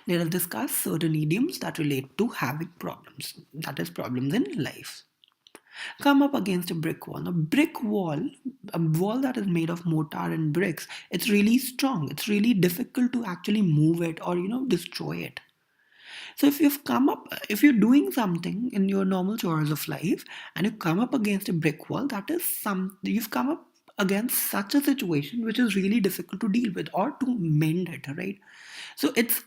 Let us discuss certain idioms that relate to having problems, that is, problems in life. Come up against a brick wall. A brick wall, a wall that is made of mortar and bricks, it's really strong. It's really difficult to actually move it or, destroy it. So if you're doing something in your normal chores of life and you come up against a brick wall, you've come up against such a situation which is really difficult to deal with or to mend it, right? So it's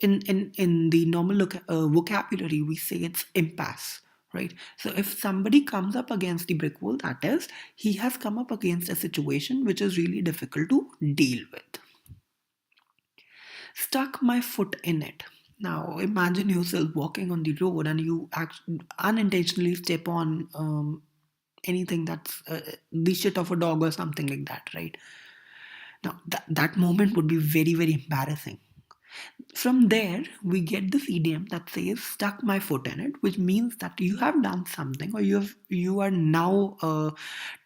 in the normal vocabulary we say it's impasse, right? So if somebody comes up against the brick wall, that is, he has come up against a situation which is really difficult to deal with. Stuck my foot in it. Now imagine yourself walking on the road and you unintentionally step on anything that's the shit of a dog or something like that, right? Now that moment would be very, very embarrassing. From there, we get this idiom that says "stuck my foot in it," which means that you have done something or you are now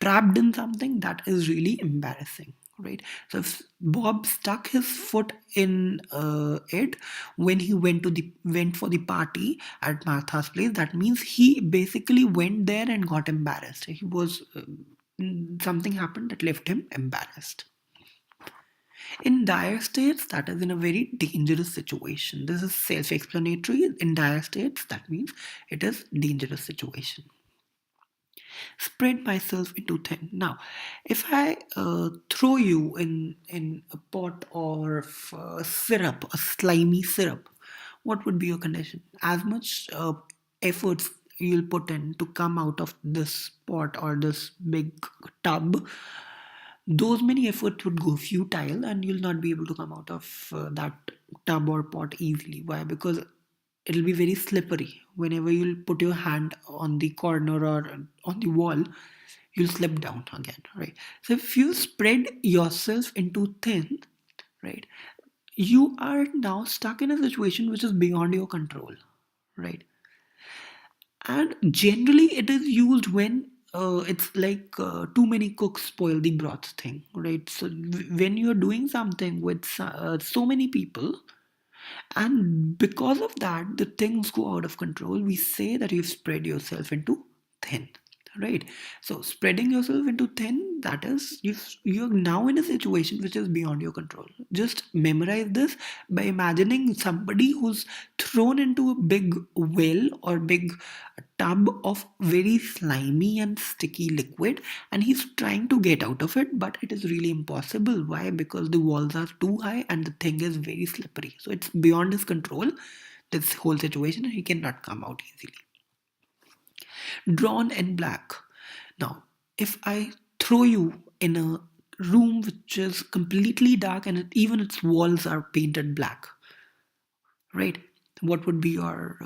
trapped in something that is really embarrassing, right? So if Bob stuck his foot in it when he went for the party at Martha's place. That means he basically went there and got embarrassed. He was something happened that left him embarrassed. In dire states, that is in a very dangerous situation. This is self-explanatory. In dire states, that means it is dangerous situation. Spread myself into thin. Now, if I throw you in a pot of syrup, a slimy syrup, what would be your condition? As much efforts you'll put in to come out of this pot or this big tub, those many efforts would go futile and you'll not be able to come out of that tub or pot easily. Why? Because it'll be very slippery. Whenever you'll put your hand on the corner or on the wall, you'll slip down again, right? So if you spread yourself into thin, right, you are now stuck in a situation which is beyond your control, right? And generally it is used when it's like too many cooks spoil the broth thing, right? So when you're doing something with so many people and because of that the things go out of control, we say that you've spread yourself into thin, right? So spreading yourself into thin, that is, you're now in a situation which is beyond your control. Just memorize this by imagining somebody who's thrown into a big well or big tub of very slimy and sticky liquid and he's trying to get out of it, but it is really impossible. Why? Because the walls are too high and the thing is very slippery, so it's beyond his control, this whole situation, and he cannot come out easily. Drawn in black. Now, if I throw you in a room which is completely dark and even its walls are painted black, right? What would be your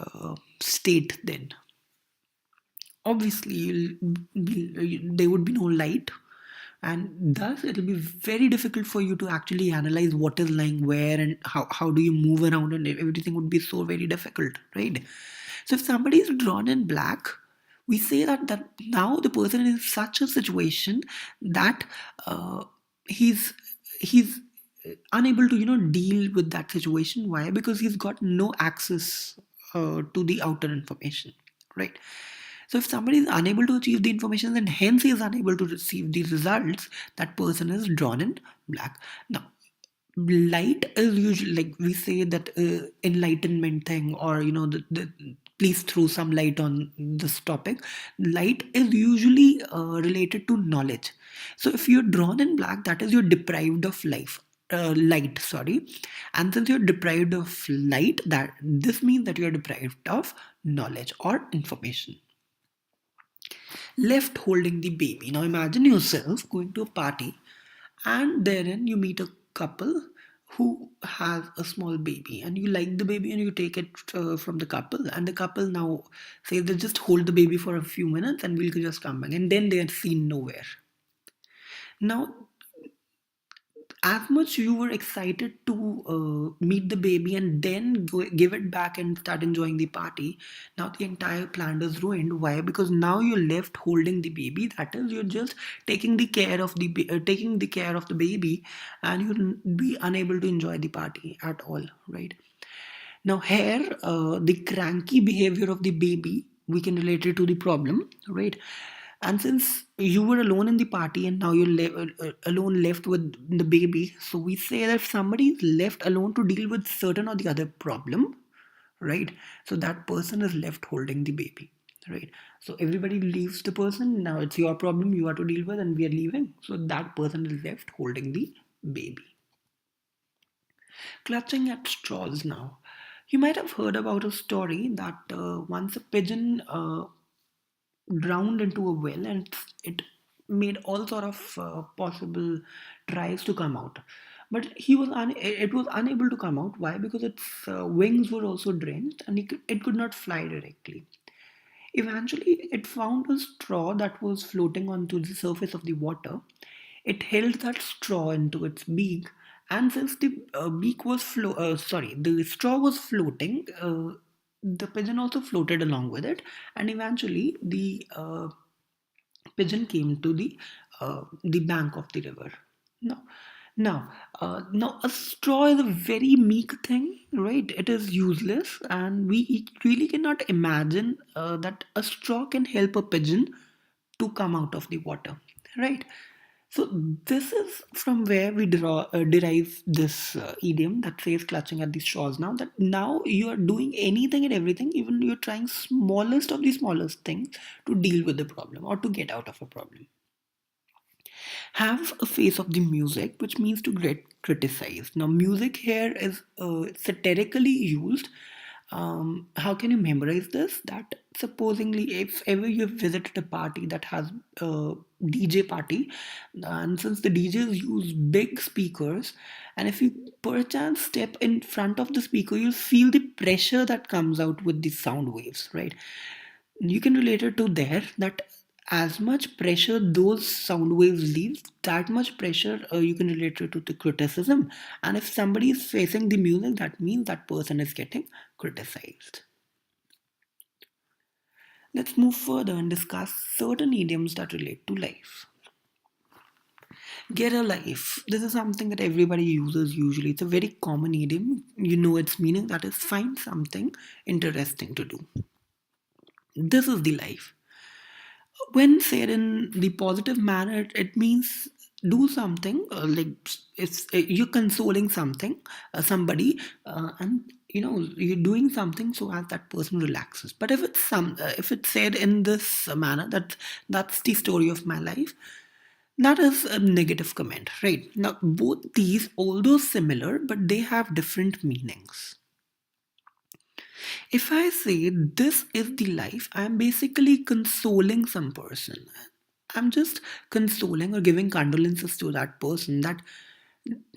state then? Obviously, there would be no light, and thus it'll be very difficult for you to actually analyze what is lying where and how do you move around, and everything would be so very difficult, right? So if somebody is drawn in black, we say that now the person is in such a situation that he's he's unable to deal with that situation. Why? Because he's got no access to the outer information, right? So if somebody is unable to achieve the information and hence he is unable to receive the results, that person is drawn in black. Now, light is usually, like we say that enlightenment thing, or please throw some light on this topic. Light is usually related to knowledge. So if you're drawn in black, that is, you're deprived of light, sorry. And since you're deprived of light, that this means that you're deprived of knowledge or information. Left holding the baby. Now imagine yourself going to a party and therein you meet a couple who has a small baby and you like the baby and you take it from the couple, and the couple now says they just hold the baby for a few minutes and we'll just come back, and then they are seen nowhere. Now, as much you were excited to meet the baby and then give it back and start enjoying the party, now the entire plan is ruined. Why? Because now you're left holding the baby, that is, you're just taking the care of taking the care of the baby, and you'll be unable to enjoy the party at all, right? Now, here, the cranky behavior of the baby, we can relate it to the problem, right? And since you were alone in the party and now you're alone left with the baby, so we say that if somebody is left alone to deal with certain or the other problem, right? So that person is left holding the baby, right? So everybody leaves the person. Now it's your problem you have to deal with, and we are leaving. So that person is left holding the baby. Clutching at straws now. You might have heard about a story that once a pigeon drowned into a well, and it made all sort of possible tries to come out, but it was unable to come out. Why? Because its wings were also drenched, and it could not fly directly. Eventually, it found a straw that was floating onto the surface of the water. It held that straw into its beak, and since the the straw was floating, the pigeon also floated along with it, and eventually the pigeon came to the bank of the river. Now, now, a straw is a very meek thing, right? It is useless, and we really cannot imagine that a straw can help a pigeon to come out of the water, right? So this is from where we derive this idiom that says clutching at the straws. Now that now you are doing anything and everything, even you're trying smallest of the smallest things to deal with the problem or to get out of a problem. Have a face of the music, which means to get criticized. Now, music here is satirically used. How can you memorize this? That supposingly, if ever you have visited a party that has a DJ party, and since the DJs use big speakers, and if you perchance step in front of the speaker, you'll feel the pressure that comes out with the sound waves, right? You can relate it to there that as much pressure those sound waves leave, that much pressure you can relate it to the criticism. And if somebody is facing the music, that means that person is getting criticized. Let's move further and discuss certain idioms that relate to life. Get a life. This is something that everybody uses usually. It's a very common idiom. You know its meaning, that is find something interesting to do. This is the life. When said in the positive manner, it means do something like it's you're consoling somebody, and you're doing something so as that person relaxes. But if it's said in this manner, that's the story of my life, that is a negative comment, right? Now both these, although similar, but they have different meanings. If I say this is the life, I'm basically consoling some person. I'm just consoling or giving condolences to that person, that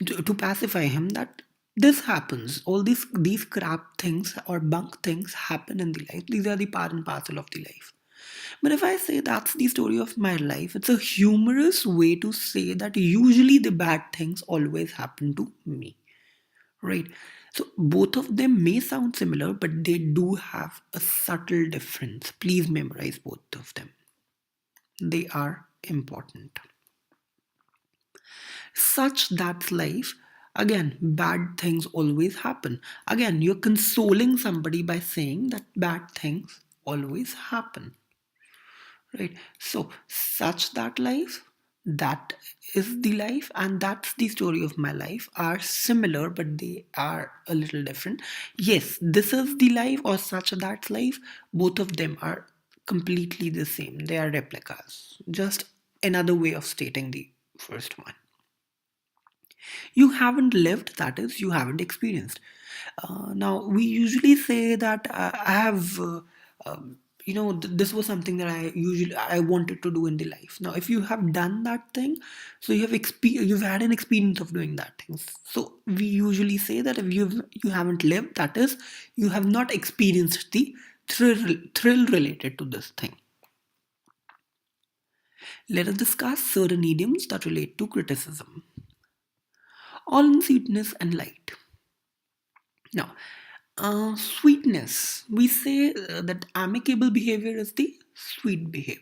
to pacify him, that this happens. All these crap things or bunk things happen in the life. These are the part and parcel of the life. But if I say that's the story of my life, it's a humorous way to say that usually the bad things always happen to me. Right. So both of them may sound similar, but they do have a subtle difference. Please memorize both of them. They are important. Such that's life. Again, bad things always happen. Again, you're consoling somebody by saying that bad things always happen. Right? So, such that life, that is the life, and that's the story of my life, are similar, but they are a little different. Yes, this is the life or such that life, both of them are completely the same. They are replicas, just another way of stating the first one. You haven't lived, that is, you haven't experienced. Now, we usually say that I have, this was something that I wanted to do in the life. Now, if you have done that thing, so you've had an experience of doing that thing. So we usually say that if you haven't lived, that is, you have not experienced the thrill related to this thing. Let us discuss certain idioms that relate to criticism. All in sweetness and light. Now, sweetness. We say that amicable behavior is the sweet behavior,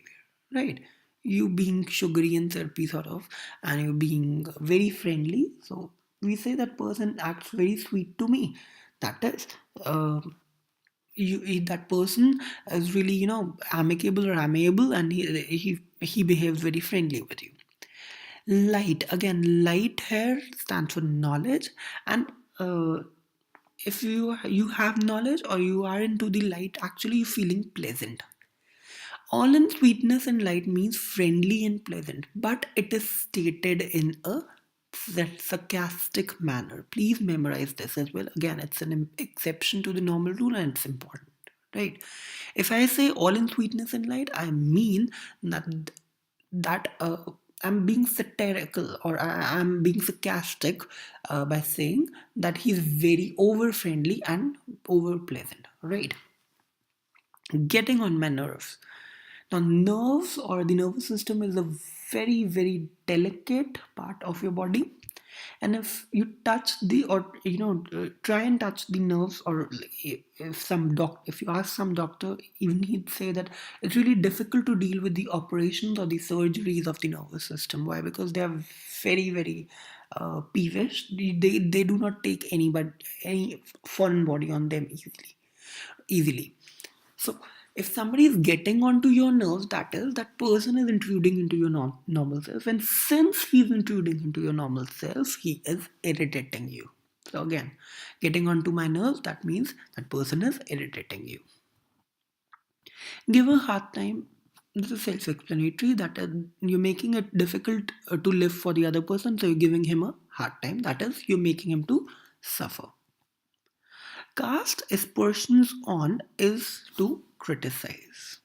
right? You being sugary and syrupy sort of, and you being very friendly. So we say that person acts very sweet to me. That is, that person is really, amicable or amiable, and he behaves very friendly with you. Light, again, light here stands for knowledge, and uh, if you have knowledge or you are into the light, actually you're feeling pleasant. All in sweetness and light means friendly and pleasant, but it is stated in a sarcastic manner. Please memorize this as well. Again, it's an exception to the normal rule and it's important, right? If I say all in sweetness and light, I mean that I'm being satirical, or I'm being sarcastic by saying that he's very over friendly and over pleasant, right? Getting on my nerves. Now, nerves or the nervous system is a very, very delicate part of your body. And if you touch the, or try and touch the nerves, or if you ask some doctor, even he'd say that it's really difficult to deal with the operations or the surgeries of the nervous system. Why? Because they are very, very peevish. They do not take any foreign body on them easily. So if somebody is getting onto your nerves, that is, that person is intruding into your normal self. And since he's intruding into your normal self, he is irritating you. So again, getting onto my nerves, that means that person is irritating you. Give a hard time. This is self-explanatory. That you're making it difficult to live for the other person, so you're giving him a hard time. That is, you're making him to suffer. Cast aspersions on is to criticize.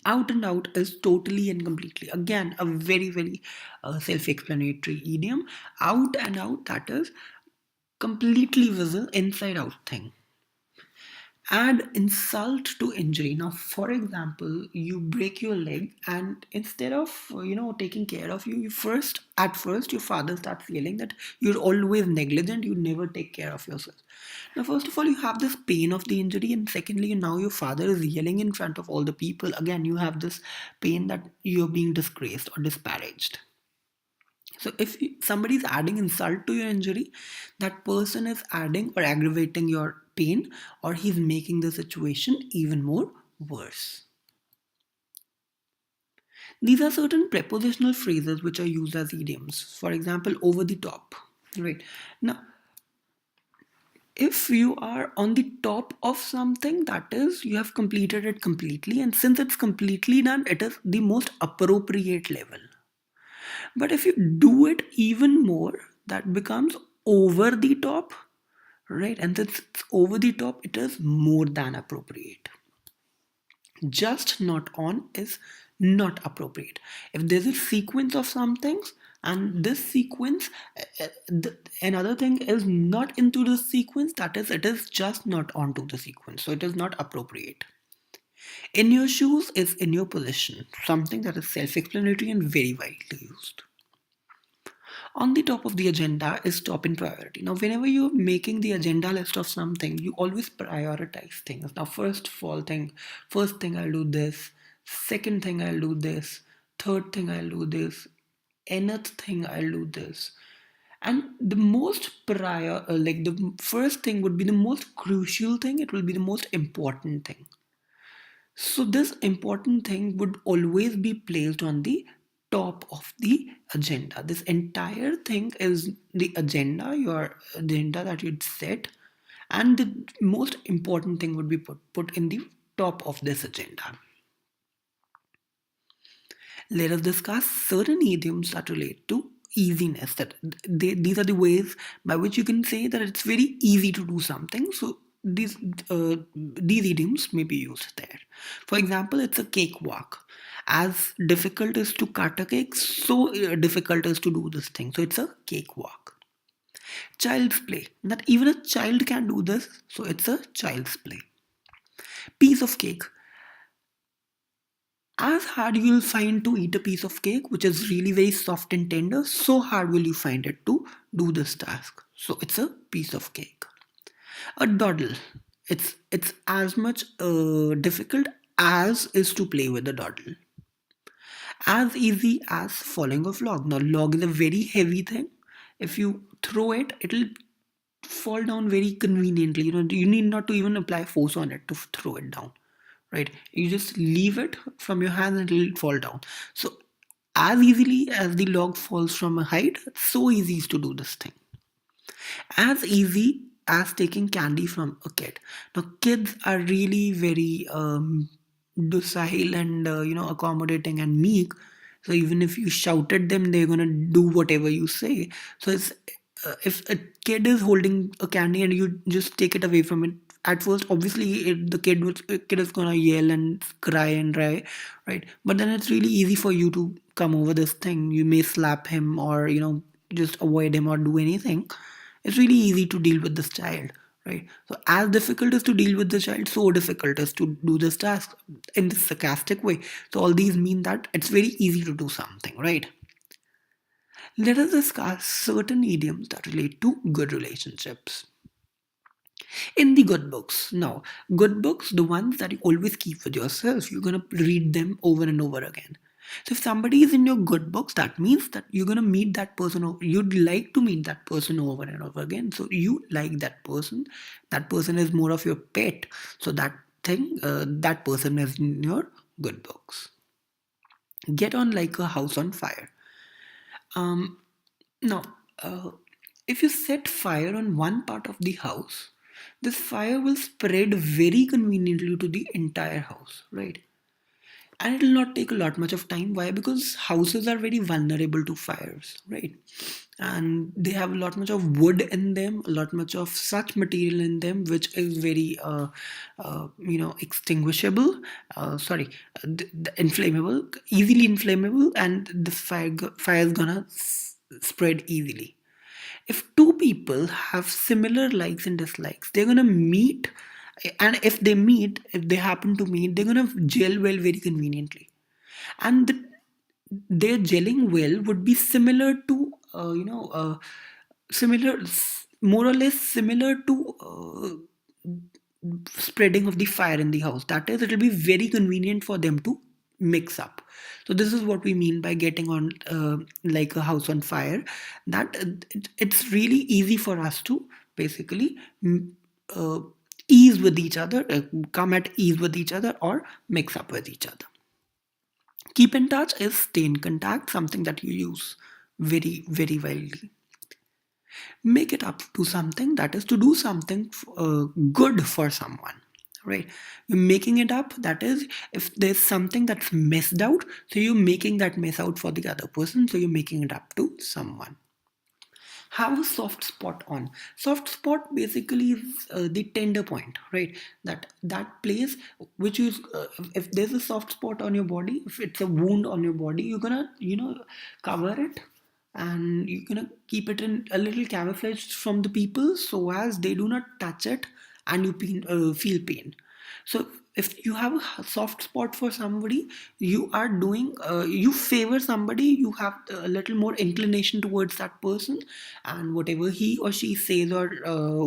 Out and out is totally and completely. Again, a very, very self-explanatory idiom. Out and out, that is completely visible, inside out thing. Add insult to injury. Now, for example, you break your leg, and instead of taking care of you, at first your father starts yelling that you're always negligent, you never take care of yourself. Now, first of all, you have this pain of the injury, and secondly, now your father is yelling in front of all the people. Again, you have this pain that you're being disgraced or disparaged. So if somebody is adding insult to your injury, that person is adding or aggravating your pain, or he's making the situation even more worse. These are certain prepositional phrases which are used as idioms. For example, over the top. Right. Now, if you are on the top of something, that is, you have completed it completely, and since it's completely done, it is the most appropriate level. But if you do it even more, that becomes over the top, right? And since it's over the top, it is more than appropriate. Just not on is not appropriate. If there's a sequence of some things, and this sequence, another thing is not into the sequence, that is, it is just not onto the sequence. So it is not appropriate. In your shoes is in your position, something that is self explanatory and very widely used. On the top of the agenda is top in priority. Now, whenever you're making the agenda list of something, you always prioritize things. Now, first thing I'll do this, second thing I'll do this, third thing I'll do this, nth thing I'll do this. And the most like the first thing would be the most crucial thing, it will be the most important thing. So, this important thing would always be placed on the top of the agenda. This entire thing is the agenda, your agenda that you'd set, and the most important thing would be put in the top of this agenda. Let us discuss certain idioms that relate to easiness. These are the ways by which you can say that it's very easy to do something. So these idioms may be used there. For example, it's a cakewalk. As difficult as to cut a cake, so difficult as to do this thing. So it's a cakewalk. Child's play. That even a child can do this, so it's a child's play. Piece of cake. As hard you will find to eat a piece of cake, which is really very soft and tender, so hard will you find it to do this task. So it's a piece of cake. A doddle. It's as much difficult as is to play with a doddle. As easy as falling off log. Now log is a very heavy thing. If you throw it, it'll fall down very conveniently. You need not to even apply force on it to throw it down, right? You just leave it from your hand and it'll fall down. So as easily as the log falls from a height, so easy is to do this thing. As easy as taking candy from a kid. Now, kids are really very docile and accommodating and meek. So even if you shout at them, they're gonna do whatever you say. So it's if a kid is holding a candy and you just take it away from it, at first, obviously, kid is gonna yell and cry and cry, right? But then it's really easy for you to come over this thing. You may slap him or just avoid him or do anything. It's really easy to deal with this child, right? So as difficult as to deal with the child, so difficult is to do this task in this sarcastic way. So all these mean that it's very easy to do something, right? Let us discuss certain idioms that relate to good relationships. In the good books, now, good books, the ones that you always keep with yourself, you're going to read them over and over again. So if somebody is in your good books, that means that you're going to meet that person, you'd like to meet that person over and over again. So you like that person is more of your pet. So that person is in your good books. Get on like a house on fire. um Now, uh, if you set fire on one part of the house, this fire will spread very conveniently to the entire house, right? And it will not take a lot much of time. Why? Because houses are very vulnerable to fires, right? And they have a lot much of wood in them, a lot much of such material in them, which is very, extinguishable. Sorry, inflammable, easily inflammable, and the fire is gonna spread easily. If two people have similar likes and dislikes, they're gonna meet, and if they happen to meet, they're gonna gel well very conveniently. And their gelling well would be similar to, similar, more or less similar to spreading of the fire in the house. That is, it will be very convenient for them to mix up. So this is what we mean by getting on like a house on fire. That it's really easy for us to basically uh, ease with each other, come at ease with each other, or mix up with each other. Keep in touch is stay in contact, something that you use very, very widely. Make it up to something, that is to do something good for someone, right? You're making it up, that is, if there's something that's messed out, so you're making that mess out for the other person, so you're making it up to someone. Have a soft spot on. Soft spot basically is the tender point, right? That place which is, if there's a soft spot on your body, if it's a wound on your body, you're gonna cover it, and you're gonna keep it in a little camouflaged from the people so as they do not touch it and you feel pain. So if you have a soft spot for somebody, you favor somebody, you have a little more inclination towards that person, and whatever he or she says or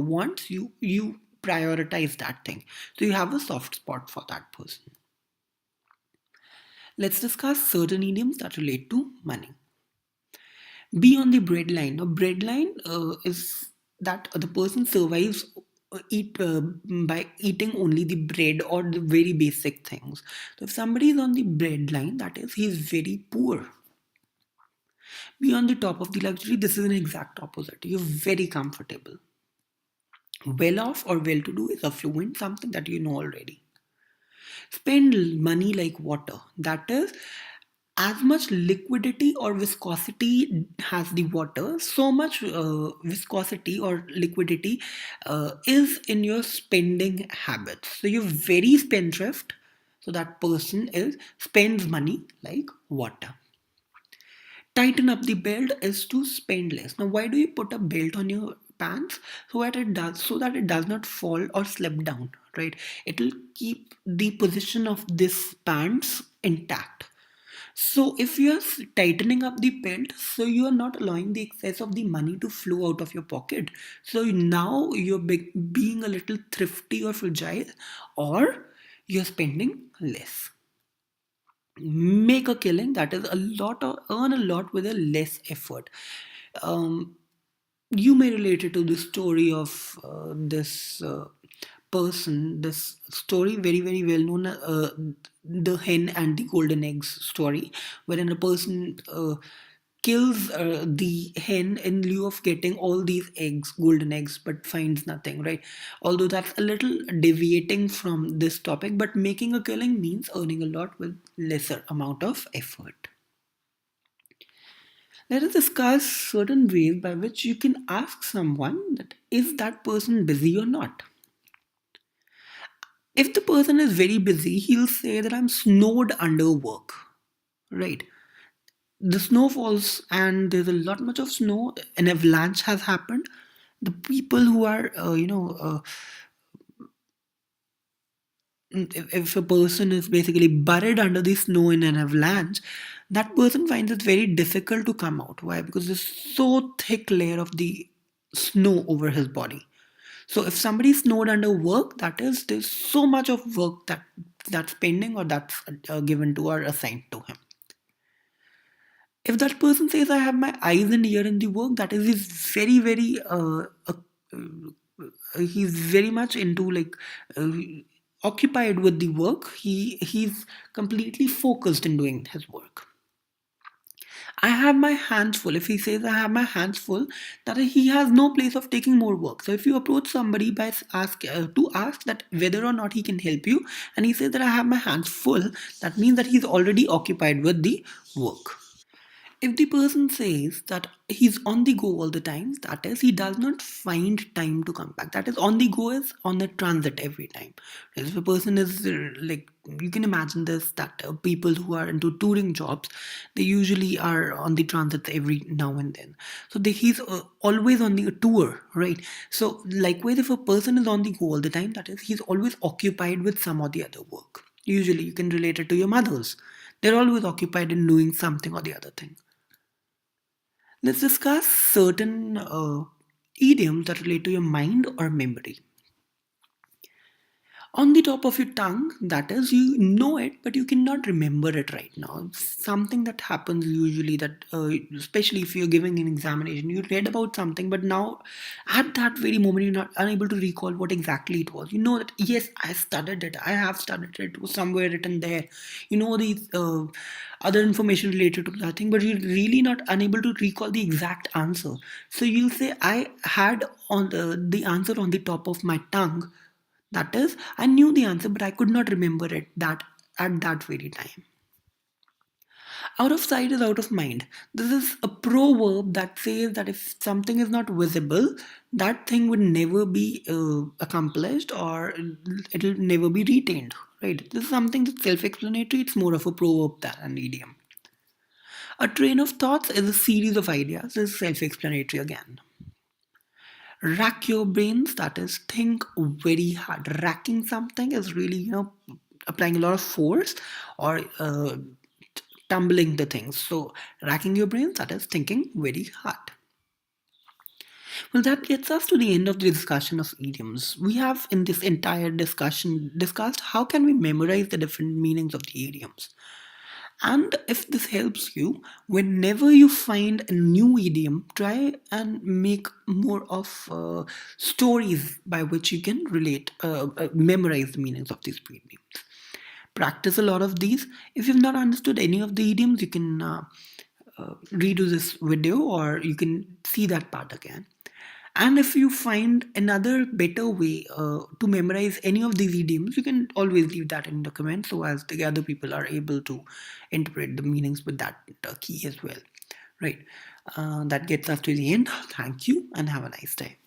wants, you prioritize that thing. So you have a soft spot for that person. Let's discuss certain idioms that relate to money. Be on the breadline. Now, breadline is that the person survives eat by eating only the bread or the very basic things. So, if somebody is on the breadline, that is, he is very poor. Be on the top of the luxury. This is an exact opposite. You're very comfortable. Well off or well to do is affluent, something that you know already. Spend money like water. That is, as much liquidity or viscosity has the water, so much viscosity or liquidity is in your spending habits. So you're very spendthrift. So that person is spends money like water. Tighten up the belt is to spend less. Now, why do you put a belt on your pants? So that it does not fall or slip down, right? It will keep the position of this pants intact. So if you are tightening up the belt, so you are not allowing the excess of the money to flow out of your pocket. So now you're being a little thrifty or fragile, or you're spending less. Make a killing, that is a lot, or earn a lot with a less effort. Um, You may relate it to the story of this person, this story very, very well known, the hen and the golden eggs story, wherein a person kills the hen in lieu of getting all these eggs, golden eggs, but finds nothing, right? Although that's a little deviating from this topic, but making a killing means earning a lot with lesser amount of effort. Let us discuss certain ways by which you can ask someone that is that person busy or not. If the person is very busy, he'll say that I'm snowed under work. Right. The snow falls and there's a lot much of snow. An avalanche has happened. The people who are, if a person is basically buried under the snow in an avalanche, that person finds it very difficult to come out. Why? Because there's so thick layer of the snow over his body. So if somebody is snowed under work, that is, there's so much of work that's pending or that's given to or assigned to him. If that person says, I have my eyes and ear in the work, that is, he's very much into like uh, occupied with the work. He's completely focused in doing his work. I have my hands full. If he says I have my hands full, that he has no place of taking more work. So if you approach somebody by ask that whether or not he can help you, and he says that I have my hands full, that means that he's already occupied with the work. If the person says that he's on the go all the time, that is, he does not find time to come back. That is, on the go is on the transit every time. If a person is like, you can imagine this, that people who are into touring jobs, they usually are on the transit every now and then. So he's always on the tour, right? So likewise, if a person is on the go all the time, that is, he's always occupied with some or the other work. Usually, you can relate it to your mothers. They're always occupied in doing something or the other thing. Let's discuss certain idioms that relate to your mind or memory. On the top of your tongue, that is, you know it, but you cannot remember it right now. It's something that happens usually that, especially if you're giving an examination, you read about something, but now at that very moment, you're not unable to recall what exactly it was. You know that, yes, I studied it, I have studied it, it was somewhere written there. You know these other information related to that thing, but you're really not unable to recall the exact answer. So you'll say, I had on the answer on the top of my tongue, that is, I knew the answer, but I could not remember it that at that very time. Out of sight is out of mind. This is a proverb that says that if something is not visible, that thing would never be accomplished or it'll never be retained. Right? This is something that's self-explanatory. It's more of a proverb than an idiom. A train of thoughts is a series of ideas. This is self-explanatory again. Rack your brains, that is, think very hard. Racking something is really, applying a lot of force or tumbling the things. So racking your brains, that is thinking very hard. Well, that gets us to the end of the discussion of idioms. We have in this entire discussion discussed how can we memorize the different meanings of the idioms. And if this helps you, whenever you find a new idiom, try and make more of stories by which you can memorize the meanings of these idioms. Practice a lot of these. If you've not understood any of the idioms, you can redo this video or you can see that part again. And if you find another better way to memorize any of these idioms, you can always leave that in the comments so as the other people are able to interpret the meanings with that key as well. Right. That gets us to the end. Thank you and have a nice day.